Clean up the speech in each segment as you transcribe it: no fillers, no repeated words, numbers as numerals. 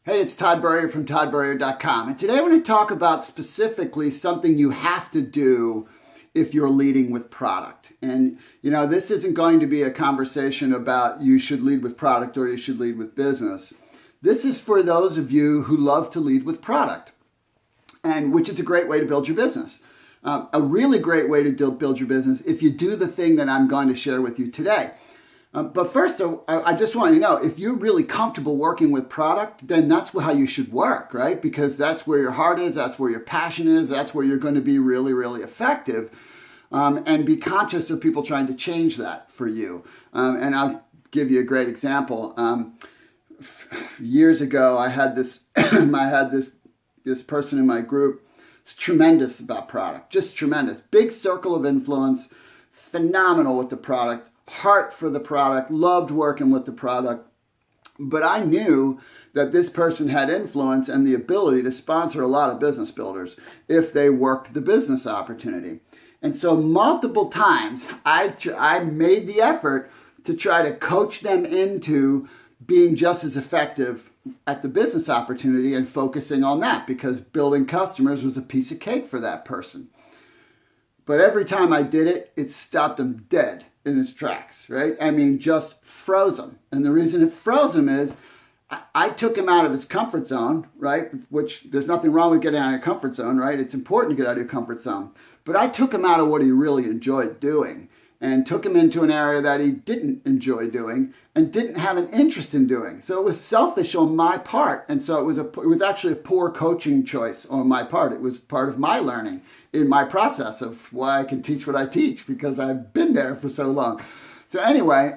Hey, it's Todd Burrier from toddburrier.com. And today I want to talk about specifically something you have to do if you're leading with product. And, this isn't going to be a conversation about you should lead with product or you should lead with business. This is for those of you who love to lead with product, and which is a great way to build your business. A really great way to build your business if you do the thing that I'm going to share with you today. But first, I just want you to know, if you're really comfortable working with product, then that's how you should work, right? Because that's where your heart is, that's where your passion is, that's where you're going to be really, really effective. And be conscious of people trying to change that for you. And I'll give you a great example. Years ago, I had this this person in my group. It's tremendous about product, just tremendous. Big circle of influence, phenomenal with the product. Heart for the product, loved working with the product. But I knew that this person had influence and the ability to sponsor a lot of business builders if they worked the business opportunity. And so multiple times I made the effort to try to coach them into being just as effective at the business opportunity and focusing on that, because building customers was a piece of cake for that person. But every time I did it, it stopped them dead in its tracks, right? I mean, just froze him. And the reason it froze him is I took him out of his comfort zone, right? Which there's nothing wrong with getting out of your comfort zone, right? It's important to get out of your comfort zone. But I took him out of what he really enjoyed doing and took him into an area that he didn't enjoy doing and didn't have an interest in doing. So it was selfish on my part. And so it was actually a poor coaching choice on my part. It was part of my learning in my process of why I can teach what I teach, because I've been there for so long. So anyway,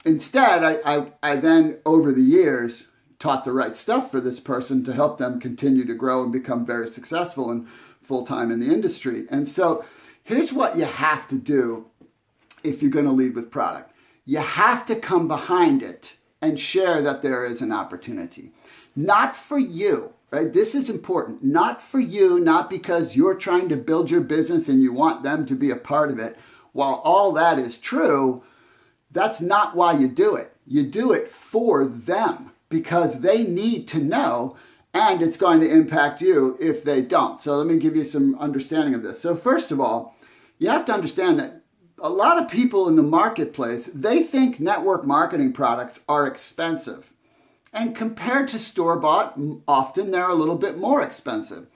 instead, I then over the years taught the right stuff for this person to help them continue to grow and become very successful and full-time in the industry. And so here's what you have to do if you're going to lead with product. You have to come behind it and share that there is an opportunity. Not for you, right? This is important. Not for you, not because you're trying to build your business and you want them to be a part of it. While all that is true, that's not why you do it. You do it for them because they need to know, and it's going to impact you if they don't. So let me give you some understanding of this. So first of all, you have to understand that a lot of people in the marketplace, they think network marketing products are expensive. And compared to store-bought, often they're a little bit more expensive.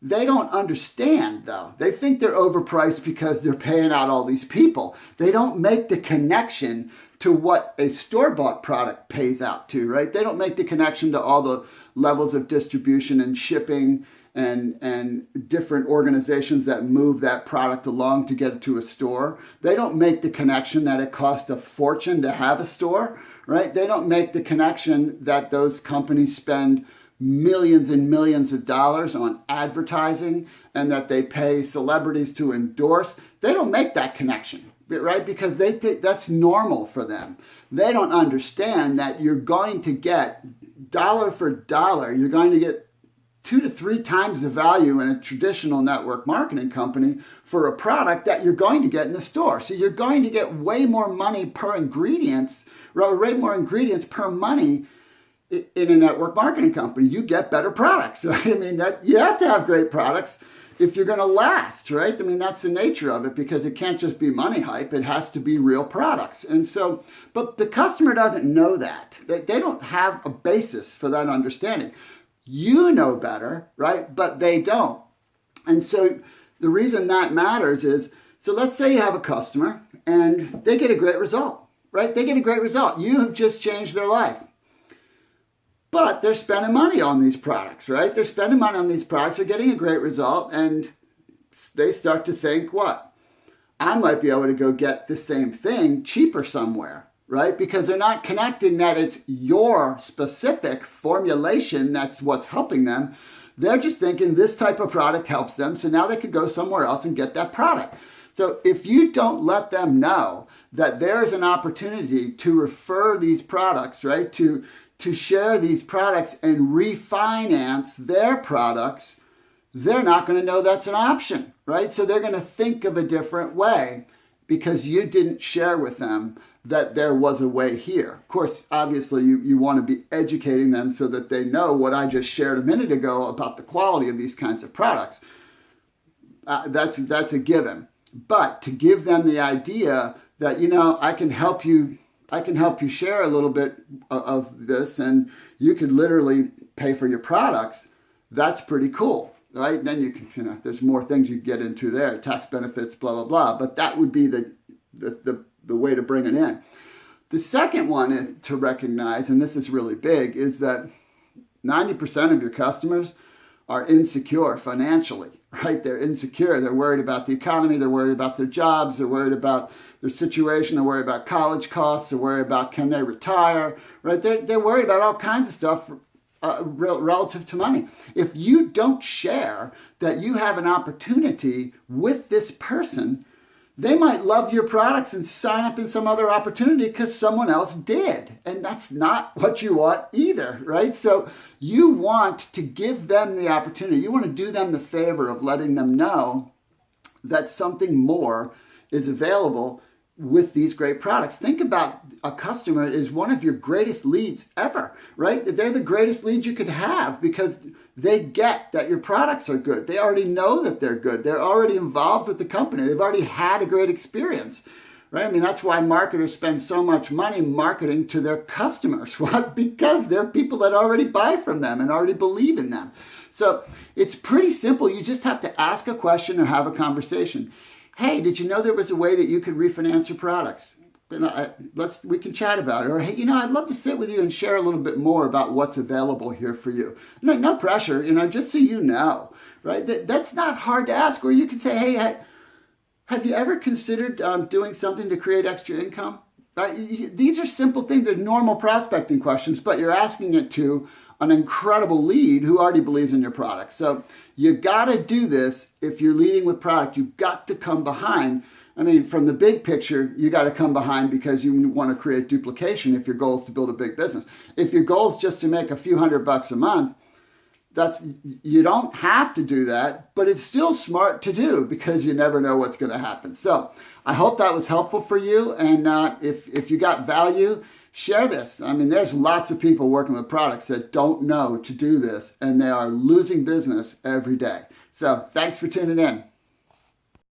They don't understand, though. They think they're overpriced because they're paying out all these people. They don't make the connection to what a store-bought product pays out to, right? They don't make the connection to all the levels of distribution and shipping and different organizations that move that product along to get it to a store. They don't make the connection that it costs a fortune to have a store, right? They don't make the connection that those companies spend millions and millions of dollars on advertising and that they pay celebrities to endorse. They don't make that connection, right? Because they think that's normal for them. They don't understand that you're going to get dollar for dollar, you're going to get 2 to 3 times the value in a traditional network marketing company for a product that you're going to get in the store. So you're going to get way more money per ingredients, or way more ingredients per money in a network marketing company. You get better products, right? I mean, that you have to have great products if you're going to last, right? I mean, that's the nature of it, because it can't just be money hype. It has to be real products. And so, but the customer doesn't know that. They don't have a basis for that understanding. You know better, right? But they don't. And so the reason that matters is, so let's say you have a customer and they get a great result, right? They get a great result. You have just changed their life. But they're spending money on these products, right? They're spending money on these products. They're getting a great result. And they start to think, what? I might be able to go get the same thing cheaper somewhere, right? Because they're not connecting that it's your specific formulation that's what's helping them. They're just thinking this type of product helps them, so now they could go somewhere else and get that product. So if you don't let them know that there's an opportunity to refer these products, right, to share these products and refinance their products, they're not going to know that's an option, right? So they're going to think of a different way because you didn't share with them that there was a way here. Of course, obviously, you want to be educating them so that they know what I just shared a minute ago about the quality of these kinds of products. That's a given. But to give them the idea that, I can help you share a little bit of this, and you could literally pay for your products, that's pretty cool, right? Then you can, there's more things you get into there, tax benefits, blah, blah, blah. But that would be the way to bring it in. The second one to recognize, and this is really big, is that 90% of your customers are insecure financially, right? They're insecure. They're worried about the economy. They're worried about their jobs. They're worried about their situation. They're worried about college costs. They're worried about can they retire, right? They're worried about all kinds of stuff relative to money. If you don't share that you have an opportunity with this person, they might love your products and sign up in some other opportunity because someone else did. And that's not what you want either, right? So you want to give them the opportunity. You want to do them the favor of letting them know that something more is available with these great products. Think about a customer is one of your greatest leads ever, right? They're the greatest lead you could have because they get that your products are good. They already know that they're good. They're already involved with the company. They've already had a great experience, right? I mean, that's why marketers spend so much money marketing to their customers. What? Because they're people that already buy from them and already believe in them. So it's pretty simple. You just have to ask a question or have a conversation. Hey, did you know there was a way that you could refinance your products? We can chat about it. Or, hey, I'd love to sit with you and share a little bit more about what's available here for you. No pressure, just so you know, right? That's not hard to ask. Or you can say, hey, have you ever considered doing something to create extra income? Right? These are simple things. They're normal prospecting questions, but you're asking it to an incredible lead who already believes in your product. So you got to do this if you're leading with product. You've got to come behind. I mean, from the big picture, you got to come behind because you want to create duplication if your goal is to build a big business. If your goal is just to make a few $100 a month, you don't have to do that, but it's still smart to do because you never know what's going to happen. So I hope that was helpful for you. And if you got value, share this. I mean, there's lots of people working with products that don't know to do this, and they are losing business every day. So thanks for tuning in.